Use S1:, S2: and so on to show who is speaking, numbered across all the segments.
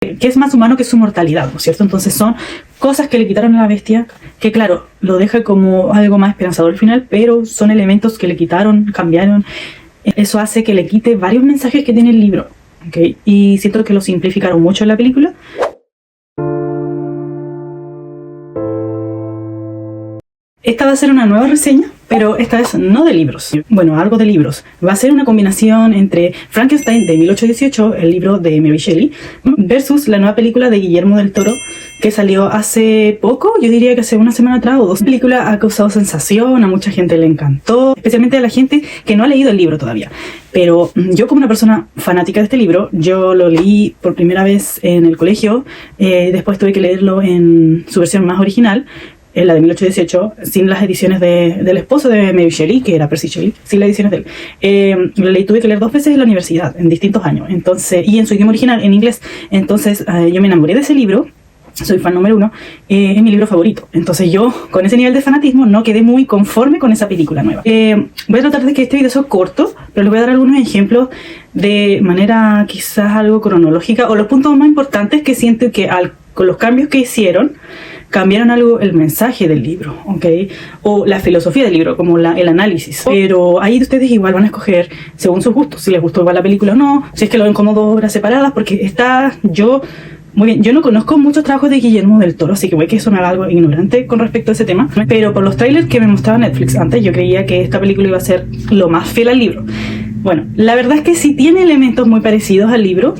S1: que es más humano que su mortalidad, ¿no es cierto? Entonces son cosas que le quitaron a la bestia, que claro, lo deja como algo más esperanzador al final, pero son elementos que le quitaron, cambiaron. Eso hace que le quite varios mensajes que tiene el libro, ¿okay? Y siento que lo simplificaron mucho en la película. Esta va a ser una nueva reseña, pero esta vez no de libros. Bueno, algo de libros. Va a ser una combinación entre Frankenstein de 1818, el libro de Mary Shelley, versus la nueva película de Guillermo del Toro, que salió hace poco, yo diría que hace una semana atrás o dos. La película ha causado sensación, a mucha gente le encantó, especialmente a la gente que no ha leído el libro todavía. Pero yo, como una persona fanática de este libro, yo lo leí por primera vez en el colegio, después tuve que leerlo en su versión más original, la de 1818, sin las ediciones del esposo de Mary Shelley, que era Percy Shelley, sin las ediciones de él. Lo tuve que leer 2 veces en la universidad, en distintos años, entonces, y en su idioma original, en inglés. Entonces yo me enamoré de ese libro, soy fan número 1, es mi libro favorito. Entonces yo, con ese nivel de fanatismo, no quedé muy conforme con esa película nueva. Voy a tratar de que este video sea corto, pero les voy a dar algunos ejemplos de manera quizás algo cronológica, o los puntos más importantes que siento que con los cambios que hicieron, cambiaron algo el mensaje del libro, ¿ok? O la filosofía del libro, como el análisis. Pero ahí ustedes igual van a escoger según sus gustos, si les gustó igual la película o no, si es que lo ven como 2 obras separadas, porque muy bien, yo no conozco muchos trabajos de Guillermo del Toro, así que voy que eso me haga algo ignorante con respecto a ese tema, pero por los trailers que me mostraba Netflix antes, yo creía que esta película iba a ser lo más fiel al libro. Bueno, la verdad es que sí tiene elementos muy parecidos al libro,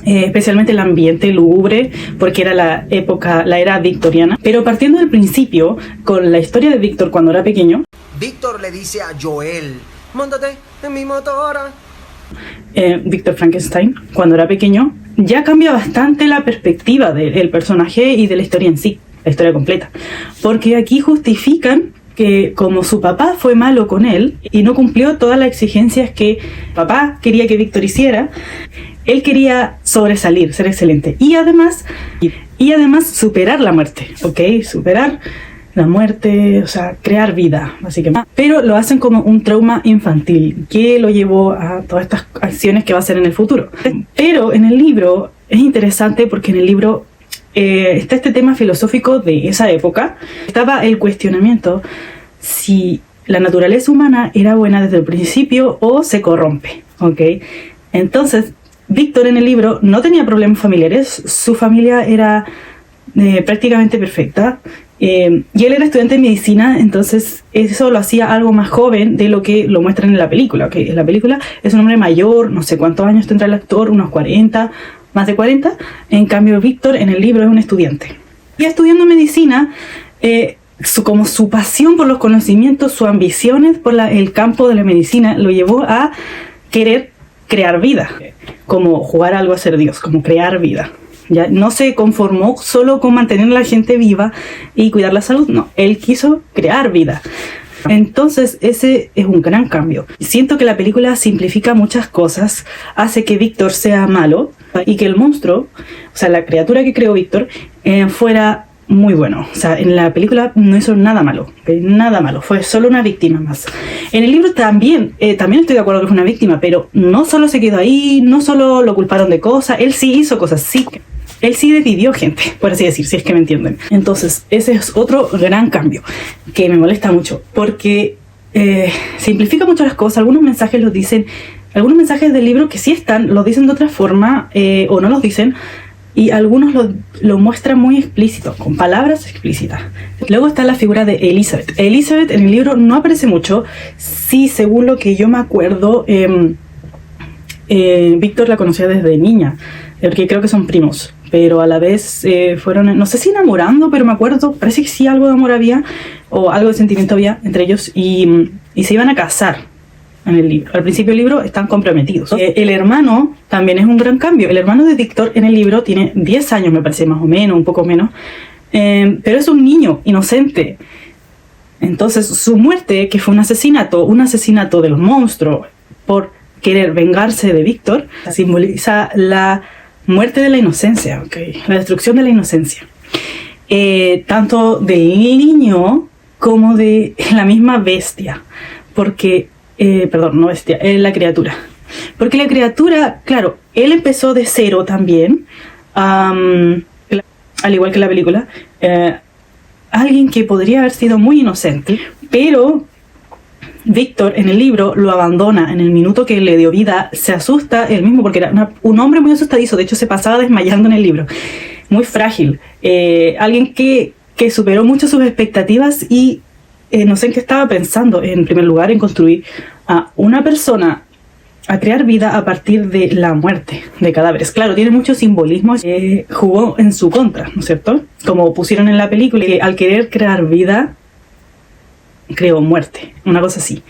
S1: especialmente el ambiente lúgubre, porque era la era victoriana. Pero partiendo del principio, con la historia de Víctor cuando era pequeño,
S2: Víctor le dice a Joel: móntate en mi motora.
S1: Víctor Frankenstein, cuando era pequeño, ya cambia bastante la perspectiva del personaje y de la historia en sí, la historia completa. Porque aquí justifican que como su papá fue malo con él y no cumplió todas las exigencias que papá quería que Víctor hiciera, él quería sobresalir, ser excelente y además superar la muerte, ¿ok? Superar la muerte, o sea, crear vida, básicamente. Pero lo hacen como un trauma infantil que lo llevó a todas estas acciones que va a hacer en el futuro. Pero en el libro es interesante porque en el libro está este tema filosófico de esa época. Estaba el cuestionamiento si la naturaleza humana era buena desde el principio o se corrompe, ¿ok? Entonces, Víctor en el libro no tenía problemas familiares, su familia era prácticamente perfecta, y él era estudiante de medicina, entonces eso lo hacía algo más joven de lo que lo muestran en la película, ¿okay? En la película es un hombre mayor, no sé cuántos años tendrá el actor, unos 40, más de 40, en cambio Víctor en el libro es un estudiante. Y estudiando medicina, como su pasión por los conocimientos, sus ambiciones por el campo de la medicina lo llevó a querer crear vida, como jugar algo a ser Dios, como crear vida. Ya no se conformó solo con mantener a la gente viva y cuidar la salud, no, él quiso crear vida. Entonces ese es un gran cambio. Siento que la película simplifica muchas cosas, hace que Víctor sea malo y que el monstruo, o sea, la criatura que creó Víctor, fuera muy bueno. O sea, en la película no hizo nada malo, ¿okay? Nada malo, fue solo una víctima más. En el libro también estoy de acuerdo que fue una víctima, pero no solo se quedó ahí, no solo lo culparon de cosas, él sí hizo cosas, sí. Él sí dividió gente, por así decir, si es que me entienden. Entonces, ese es otro gran cambio que me molesta mucho, porque simplifica mucho las cosas. Algunos mensajes los dicen, algunos mensajes del libro que sí están, los dicen de otra forma, o no los dicen, y algunos lo muestran muy explícito, con palabras explícitas. Luego está la figura de Elizabeth. Elizabeth en el libro no aparece mucho. Sí, según lo que yo me acuerdo, Víctor la conocía desde niña, porque creo que son primos, pero a la vez fueron, no sé si enamorando, pero me acuerdo, parece que sí algo de amor había, o algo de sentimiento había entre ellos, y se iban a casar en el libro. Al principio del libro están comprometidos. El hermano también es un gran cambio. El hermano de Víctor en el libro tiene 10 años, me parece, más o menos, un poco menos, pero es un niño inocente. Entonces su muerte, que fue un asesinato de los monstruos por querer vengarse de Víctor, simboliza la muerte de la inocencia, ¿okay? La destrucción de la inocencia, tanto del niño como de la misma bestia, porque la criatura, porque la criatura, claro, él empezó de cero también, al igual que la película, alguien que podría haber sido muy inocente, pero Víctor en el libro lo abandona en el minuto que le dio vida, se asusta él mismo porque era un hombre muy asustadizo, de hecho se pasaba desmayando en el libro, muy frágil, alguien que superó mucho sus expectativas y no sé en qué estaba pensando, en primer lugar en construir a una persona, a crear vida a partir de la muerte de cadáveres. Claro, tiene mucho simbolismo, jugó en su contra, ¿no es cierto? Como pusieron en la película, que al querer crear vida creó muerte, una cosa así.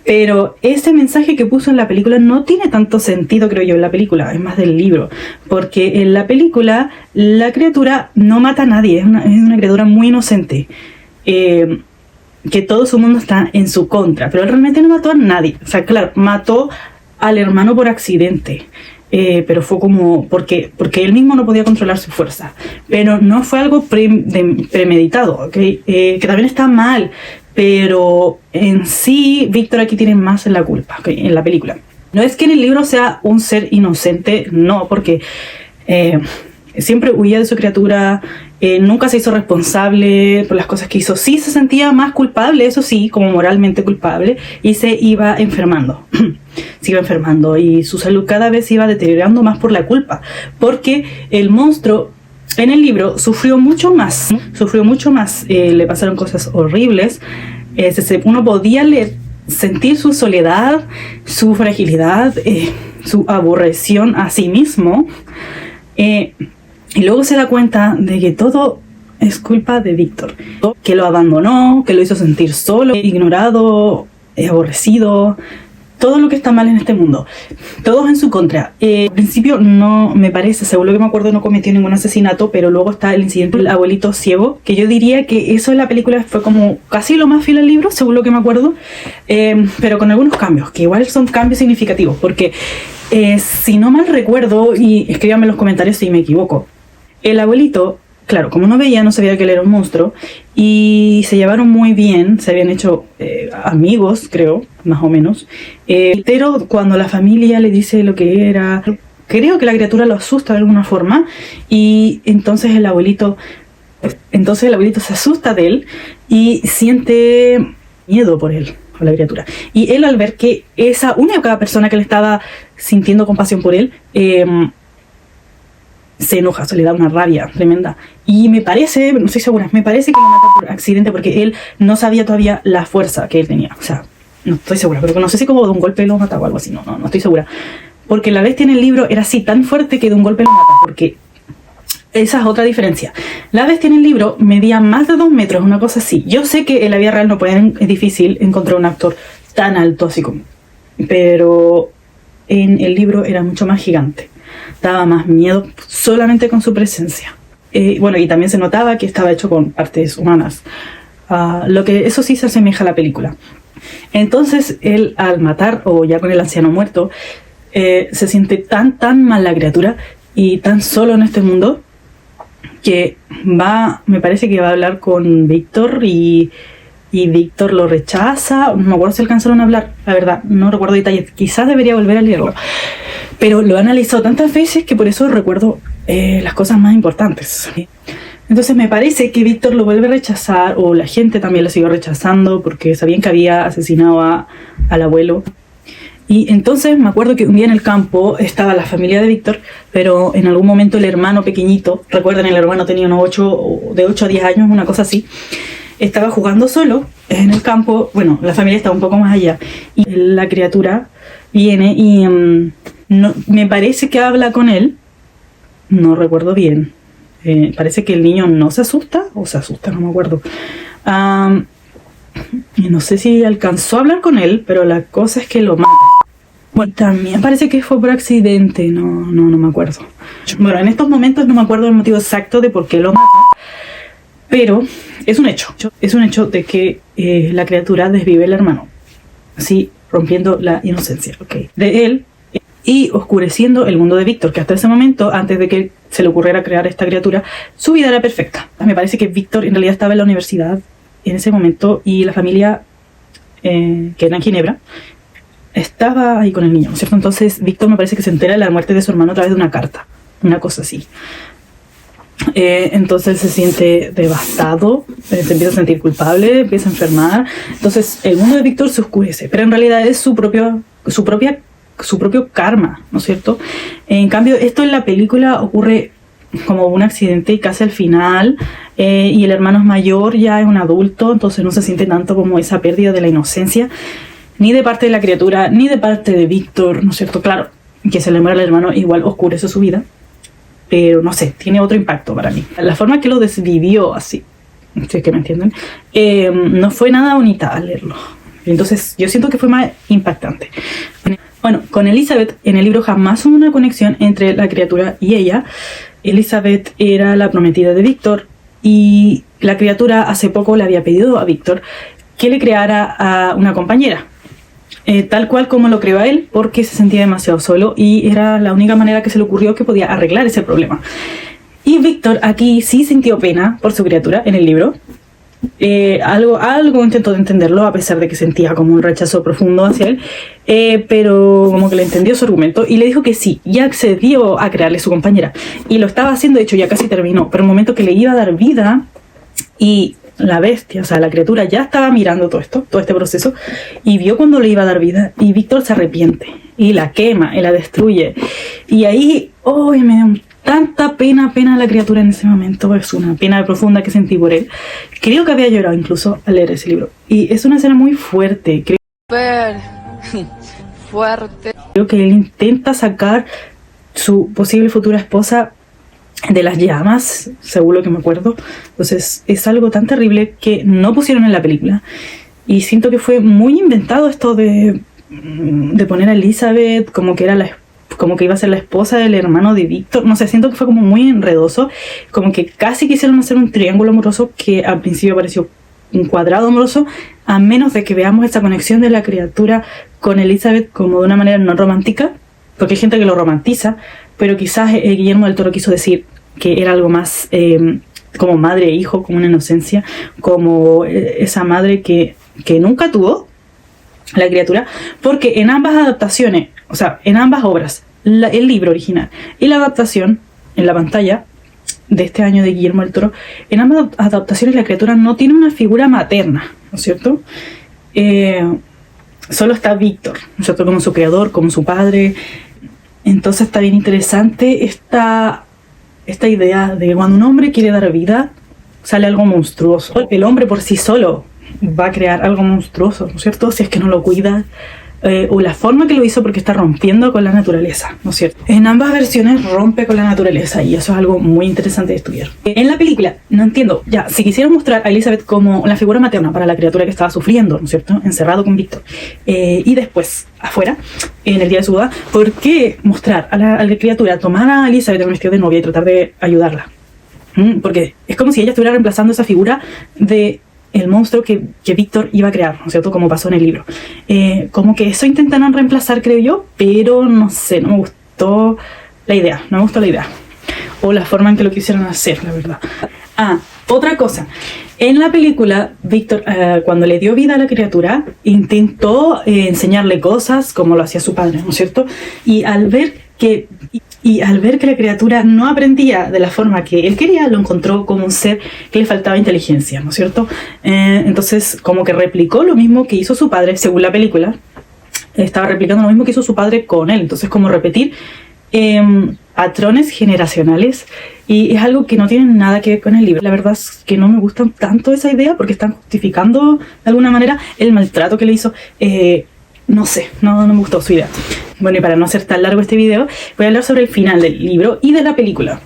S1: Pero ese mensaje que puso en la película no tiene tanto sentido, creo yo, en la película, es más del libro, porque en la película la criatura no mata a nadie, es una criatura muy inocente, que todo su mundo está en su contra, pero él realmente no mató a nadie. O sea, claro, mató al hermano por accidente, pero fue como porque él mismo no podía controlar su fuerza, pero no fue algo premeditado, ¿okay? Que también está mal, pero en sí Víctor aquí tiene más en la culpa, ¿okay? En la película. No es que en el libro sea un ser inocente, no, porque siempre huía de su criatura, nunca se hizo responsable por las cosas que hizo. Sí se sentía más culpable, eso sí, como moralmente culpable, y se iba enfermando. Se iba enfermando y su salud cada vez se iba deteriorando más por la culpa, porque el monstruo en el libro sufrió mucho más, le pasaron cosas horribles, uno podía sentir su soledad, su fragilidad, su aborreción a sí mismo, y luego se da cuenta de que todo es culpa de Víctor, que lo abandonó, que lo hizo sentir solo, ignorado, aborrecido, todo lo que está mal en este mundo, todos en su contra. Al principio no me parece, según lo que me acuerdo, no cometió ningún asesinato, pero luego está el incidente del abuelito ciego, que yo diría que eso en la película fue como casi lo más fiel al libro, según lo que me acuerdo, pero con algunos cambios, que igual son cambios significativos, porque si no mal recuerdo, y escríbanme en los comentarios si me equivoco, el abuelito, claro, como no veía, no sabía que él era un monstruo, y se llevaron muy bien, se habían hecho amigos, creo, más o menos, pero cuando la familia le dice lo que era, creo que la criatura lo asusta de alguna forma, y entonces el abuelito se asusta de él y siente miedo por él, por la criatura. Y él, al ver que esa única persona que le estaba sintiendo compasión por él, se enoja, se le da una rabia tremenda. Y me parece, no estoy segura, me parece que lo mata por accidente porque él no sabía todavía la fuerza que él tenía. O sea, no estoy segura, pero no sé si como de un golpe lo mata o algo así, no estoy segura. Porque la bestia en el libro era así tan fuerte que de un golpe lo mata, porque esa es otra diferencia. La bestia en el libro medía más de 2 metros, una cosa así. Yo sé que en la vida real es difícil encontrar un actor tan alto así como, pero en el libro era mucho más gigante. Daba más miedo solamente con su presencia. Bueno, y también se notaba que estaba hecho con partes humanas. Lo que eso sí se asemeja a la película. Entonces él, al matar, o ya con el anciano muerto, se siente tan mal la criatura y tan solo en este mundo que me parece que va a hablar con Víctor y Víctor lo rechaza. No me acuerdo si alcanzaron a hablar, la verdad, no recuerdo detalles, quizás debería volver a leerlo, pero lo he analizado tantas veces que por eso recuerdo las cosas más importantes. Entonces me parece que Víctor lo vuelve a rechazar, o la gente también lo siguió rechazando porque sabían que había asesinado al abuelo. Y entonces me acuerdo que un día en el campo estaba la familia de Víctor, pero en algún momento el hermano pequeñito, recuerden, el hermano tenía de 8 a 10 años, una cosa así, estaba jugando solo en el campo. Bueno, la familia estaba un poco más allá y la criatura viene y me parece que habla con él, no recuerdo bien, parece que el niño no se asusta o se asusta, no me acuerdo, y no sé si alcanzó a hablar con él, pero la cosa es que lo mata. Bueno, también parece que fue por accidente, no me acuerdo. Bueno, en estos momentos no me acuerdo el motivo exacto de por qué lo mata, pero es un hecho de que la criatura desvive al hermano, así rompiendo la inocencia, ¿okay?, de él, y oscureciendo el mundo de Víctor, que hasta ese momento, antes de que se le ocurriera crear esta criatura, su vida era perfecta. Me parece que Víctor en realidad estaba en la universidad en ese momento y la familia, que era en Ginebra, estaba ahí con el niño, ¿no es cierto? Entonces Víctor me parece que se entera de la muerte de su hermano a través de una carta. una cosa así. Entonces se siente devastado, se empieza a sentir culpable, empieza a enfermar. Entonces el mundo de Víctor se oscurece, pero en realidad es su propio karma, ¿no es cierto? En cambio, esto en la película ocurre como un accidente casi al final, y el hermano es mayor, ya es un adulto, entonces no se siente tanto como esa pérdida de la inocencia, ni de parte de la criatura, ni de parte de Víctor, ¿no es cierto? Claro, que se le muera el hermano igual oscurece su vida, pero no sé, tiene otro impacto para mí. La forma que lo desvivió así, si es que me entienden, no fue nada bonita al leerlo. Entonces yo siento que fue más impactante. Bueno, con Elizabeth en el libro jamás hubo una conexión entre la criatura y ella. Elizabeth era la prometida de Víctor y la criatura hace poco le había pedido a Víctor que le creara a una compañera, tal cual como lo creó a él, porque se sentía demasiado solo y era la única manera que se le ocurrió que podía arreglar ese problema. Y Víctor aquí sí sintió pena por su criatura en el libro. Algo intentó de entenderlo, a pesar de que sentía como un rechazo profundo hacia él, pero como que le entendió su argumento y le dijo que sí, y accedió a crearle su compañera, y lo estaba haciendo, de hecho ya casi terminó, pero el momento que le iba a dar vida y la bestia, o sea la criatura ya estaba mirando todo este proceso y vio cuando le iba a dar vida, y Víctor se arrepiente y la quema y la destruye, y ahí me dio tanta pena a la criatura en ese momento. Es una pena profunda que sentí por él. Creo que había llorado incluso al leer ese libro. Y es una escena muy fuerte. Creo que él intenta sacar su posible futura esposa de las llamas, según lo que me acuerdo. Entonces es algo tan terrible que no pusieron en la película. Y siento que fue muy inventado esto de poner a Elizabeth como que era como que iba a ser la esposa del hermano de Víctor. No sé, siento que fue como muy enredoso, como que casi quisieron hacer un triángulo amoroso que al principio pareció un cuadrado amoroso, a menos de que veamos esta conexión de la criatura con Elizabeth como de una manera no romántica, porque hay gente que lo romantiza, pero quizás Guillermo del Toro quiso decir que era algo más como madre e hijo, como una inocencia, como esa madre que nunca tuvo la criatura, porque en ambas adaptaciones, o sea, en ambas obras, el libro original y la adaptación en la pantalla de este año de Guillermo del Toro, en ambas adaptaciones la criatura no tiene una figura materna, ¿no es cierto? Solo está Víctor, ¿no es cierto? Como su creador, como su padre. Entonces está bien interesante esta idea de que cuando un hombre quiere dar vida, sale algo monstruoso. El hombre por sí solo va a crear algo monstruoso, ¿no es cierto? Si es que no lo cuida, o la forma que lo hizo, porque está rompiendo con la naturaleza, ¿no es cierto? En ambas versiones rompe con la naturaleza y eso es algo muy interesante de estudiar. En la película, no entiendo, ya, si quisieran mostrar a Elizabeth como la figura materna para la criatura que estaba sufriendo, ¿no es cierto? Encerrado con Víctor, y después afuera, en el día de su boda, ¿por qué mostrar a la criatura tomar a Elizabeth en un vestido de novia y tratar de ayudarla? Porque es como si ella estuviera reemplazando esa figura de el monstruo que Víctor iba a crear, ¿no es cierto? Como pasó en el libro. Como que eso intentaron reemplazar, creo yo, pero no sé, no me gustó la idea, o la forma en que lo quisieron hacer, la verdad. Otra cosa, en la película Víctor, cuando le dio vida a la criatura, intentó enseñarle cosas como lo hacía su padre, ¿no es cierto? Y al ver que la criatura no aprendía de la forma que él quería, lo encontró como un ser que le faltaba inteligencia, ¿no es cierto? Entonces como que replicó lo mismo que hizo su padre, según la película. Estaba replicando lo mismo que hizo su padre con él. Entonces como repetir patrones generacionales, y es algo que no tiene nada que ver con el libro. La verdad es que no me gusta tanto esa idea, porque están justificando de alguna manera el maltrato que le hizo. No sé, no me gustó su idea. Bueno, y para no hacer tan largo este video, voy a hablar sobre el final del libro y de la película.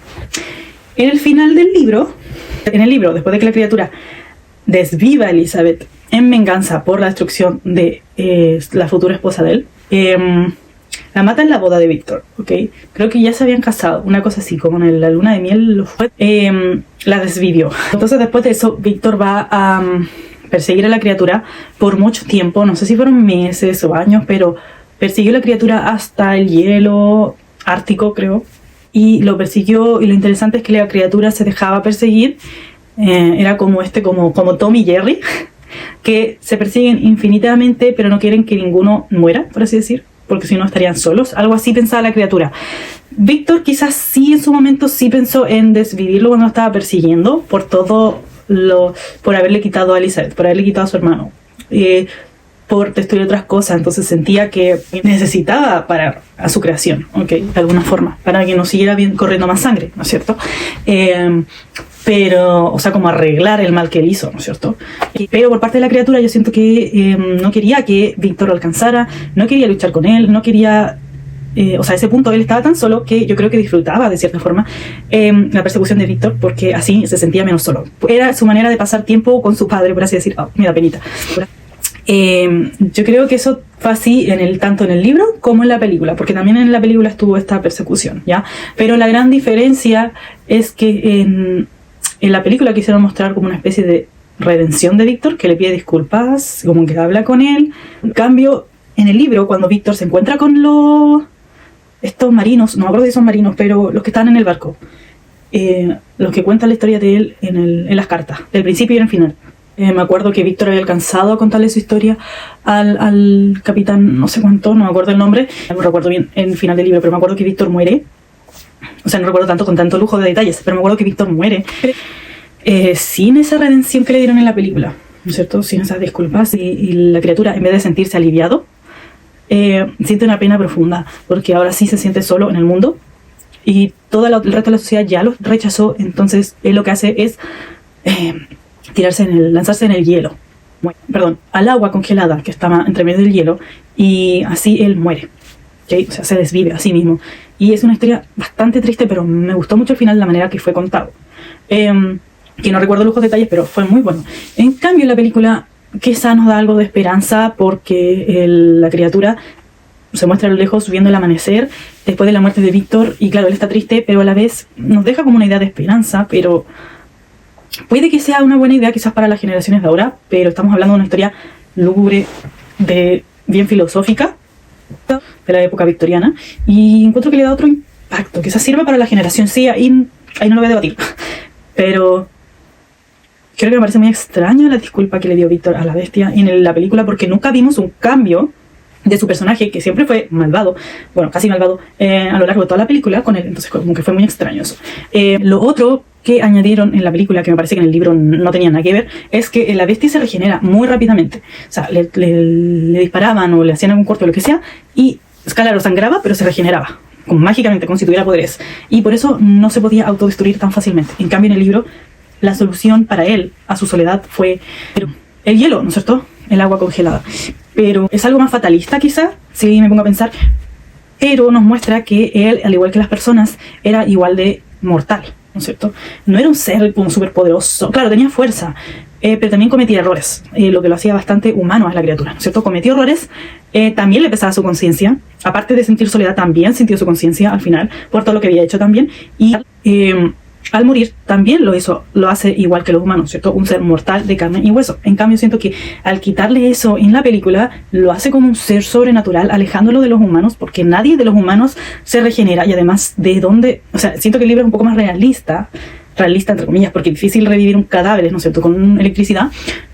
S1: En el final del libro, después de que la criatura desviva a Elizabeth en venganza por la destrucción de la futura esposa de él, la mata en la boda de Víctor, ¿ok? Creo que ya se habían casado, una cosa así, como en la luna de miel lo fue. La desvivió. Entonces después de eso, Víctor va a perseguir a la criatura por mucho tiempo, no sé si fueron meses o años, pero persiguió a la criatura hasta el hielo ártico, creo, y lo persiguió, y lo interesante es que la criatura se dejaba perseguir. Era como como Tom y Jerry, que se persiguen infinitamente, pero no quieren que ninguno muera, por así decir, porque si no estarían solos. Algo así pensaba la criatura. Víctor quizás sí en su momento sí pensó en desvivirlo cuando lo estaba persiguiendo por haberle quitado a Elizabeth, por haberle quitado a su hermano, por destruir otras cosas. Entonces sentía que necesitaba parar a su creación, ¿okay? De alguna forma, para que no siguiera corriendo más sangre, ¿no es cierto? Pero, o sea, como arreglar el mal que él hizo, ¿no es cierto? Pero por parte de la criatura yo siento que no quería que Víctor lo alcanzara, no quería luchar con él, no quería... o sea, a ese punto él estaba tan solo que yo creo que disfrutaba de cierta forma la persecución de Víctor, porque así se sentía menos solo. Era su manera de pasar tiempo con su padre, por así decir. Oh, me da penita. Yo creo que eso fue así tanto en el libro como en la película, porque también en la película estuvo esta persecución, ¿ya? Pero la gran diferencia es que en la película quisieron mostrar como una especie de redención de Víctor, que le pide disculpas, como que habla con él. En cambio, en el libro, cuando Víctor se encuentra con estos marinos, no me acuerdo si son marinos, pero los que están en el barco, los que cuentan la historia de él en las cartas, del principio y el final. Me acuerdo que Víctor había alcanzado a contarle su historia al capitán, no sé cuánto, no me acuerdo el nombre, no recuerdo bien el final del libro, pero me acuerdo que Víctor muere. O sea, no recuerdo tanto con tanto lujo de detalles, pero me acuerdo que Víctor muere sin esa redención que le dieron en la película, ¿no es cierto? Sin esas disculpas, y la criatura, en vez de sentirse aliviado, siente una pena profunda, porque ahora sí se siente solo en el mundo y todo el resto de la sociedad ya lo rechazó. Entonces él lo que hace es lanzarse en el hielo, al agua congelada que estaba entre medio del hielo, y así él muere, ¿okay? O sea, se desvive a sí mismo. Y es una historia bastante triste, pero me gustó mucho el final, la manera que fue contado. Que no recuerdo los detalles, pero fue muy bueno. En cambio, en la película quizá nos da algo de esperanza, porque la criatura se muestra a lo lejos viendo el amanecer después de la muerte de Víctor, y claro, él está triste, pero a la vez nos deja como una idea de esperanza. Pero puede que sea una buena idea quizás para las generaciones de ahora, pero estamos hablando de una historia lúgubre, bien filosófica, de la época victoriana, y encuentro que le da otro impacto. Quizás sirva para la generación, sí, ahí no lo voy a debatir, pero creo que me parece muy extraño la disculpa que le dio Víctor a la bestia en la película, porque nunca vimos un cambio de su personaje, que siempre fue malvado, bueno, casi malvado, a lo largo de toda la película con él. Entonces como que fue muy extraño eso. Lo otro que añadieron en la película, que me parece que en el libro no tenía nada que ver, es que la bestia se regenera muy rápidamente. O sea, le disparaban o le hacían algún corte o lo que sea, y claro, sangraba, pero se regeneraba mágicamente, como si tuviera poderes, y por eso no se podía autodestruir tan fácilmente. En cambio, en el libro, la solución para él, a su soledad, fue el hielo, ¿no es cierto? El agua congelada. Pero es algo más fatalista quizá, si me pongo a pensar, pero nos muestra que él, al igual que las personas, era igual de mortal, ¿no es cierto? No era un ser como súper poderoso, claro, tenía fuerza, pero también cometía errores, lo que lo hacía bastante humano a la criatura, ¿no es cierto? Cometió errores, también le pesaba su conciencia, aparte de sentir soledad, también sintió su conciencia al final, por todo lo que había hecho también, y al morir también lo hace igual que los humanos, ¿cierto? Un ser mortal de carne y hueso. En cambio, siento que al quitarle eso en la película, lo hace como un ser sobrenatural, alejándolo de los humanos, porque nadie de los humanos se regenera. Y además, o sea, siento que el libro es un poco más realista entre comillas, porque es difícil revivir un cadáver, ¿no es cierto?, con electricidad,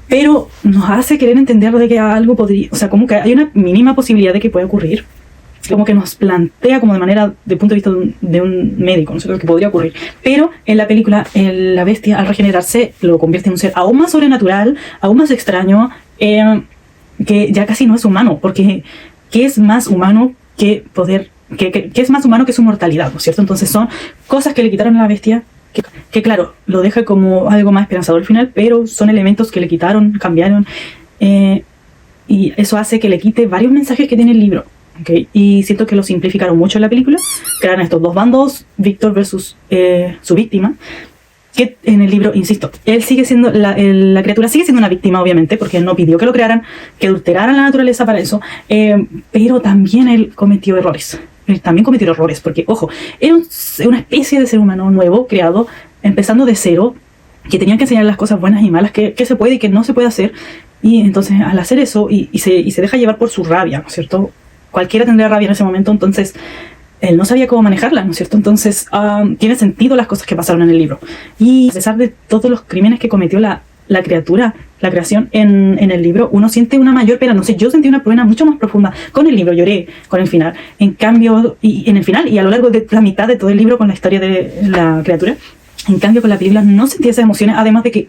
S1: pero nos hace querer entender de que algo podría, o sea, como que hay una mínima posibilidad de que pueda ocurrir, como que nos plantea como de punto de vista de un médico, ¿no es cierto?, que podría ocurrir. Pero en la película, la bestia, al regenerarse, lo convierte en un ser aún más sobrenatural, aún más extraño, que ya casi no es humano, porque ¿qué es más humano que poder, que es más humano que su mortalidad, ¿no es cierto? Entonces son cosas que le quitaron a la bestia, que claro, lo deja como algo más esperanzador al final, pero son elementos que le quitaron, cambiaron, y eso hace que le quite varios mensajes que tiene el libro, ¿okay? Y siento que lo simplificaron mucho en la película, crearon estos dos bandos, Víctor versus su víctima, que en el libro, insisto, él sigue siendo, la criatura sigue siendo una víctima, obviamente, porque él no pidió que lo crearan, que adulteraran la naturaleza para eso, pero también él cometió errores. Él también cometió errores, porque, ojo, era una especie de ser humano nuevo, creado, empezando de cero, que tenía que enseñar las cosas buenas y malas, que se puede y que no se puede hacer. Y entonces, al hacer eso, y se deja llevar por su rabia, ¿no es cierto? Cualquiera tendría rabia en ese momento, entonces él no sabía cómo manejarla, ¿no es cierto? Entonces, tiene sentido las cosas que pasaron en el libro. Y a pesar de todos los crímenes que cometió, la la criatura, la creación en el libro, uno siente una mayor pena. No sé, yo sentí una pena mucho más profunda con el libro, lloré con el final. En cambio, y en el final, y a lo largo de la mitad de todo el libro con la historia de la criatura, en cambio con la película no sentí esas emociones, además de que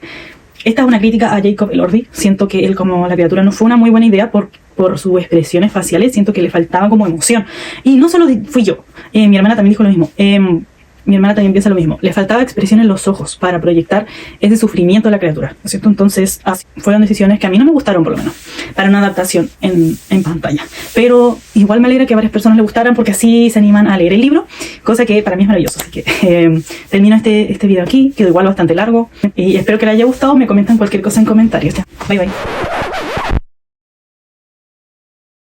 S1: esta es una crítica a Jacob Elordi. Siento que él como la criatura no fue una muy buena idea por sus expresiones faciales. Siento que le faltaba como emoción. Y no solo fui yo, mi hermana también dijo lo mismo. Mi hermana también piensa lo mismo. Le faltaba expresión en los ojos para proyectar ese sufrimiento de la criatura, ¿no es cierto? Entonces, fueron decisiones que a mí no me gustaron, por lo menos, para una adaptación en pantalla. Pero igual me alegra que a varias personas le gustaran, porque así se animan a leer el libro, cosa que para mí es maravilloso. Así que termino este video aquí, quedó igual bastante largo. Y espero que les haya gustado. Me comentan cualquier cosa en comentarios. Bye, bye.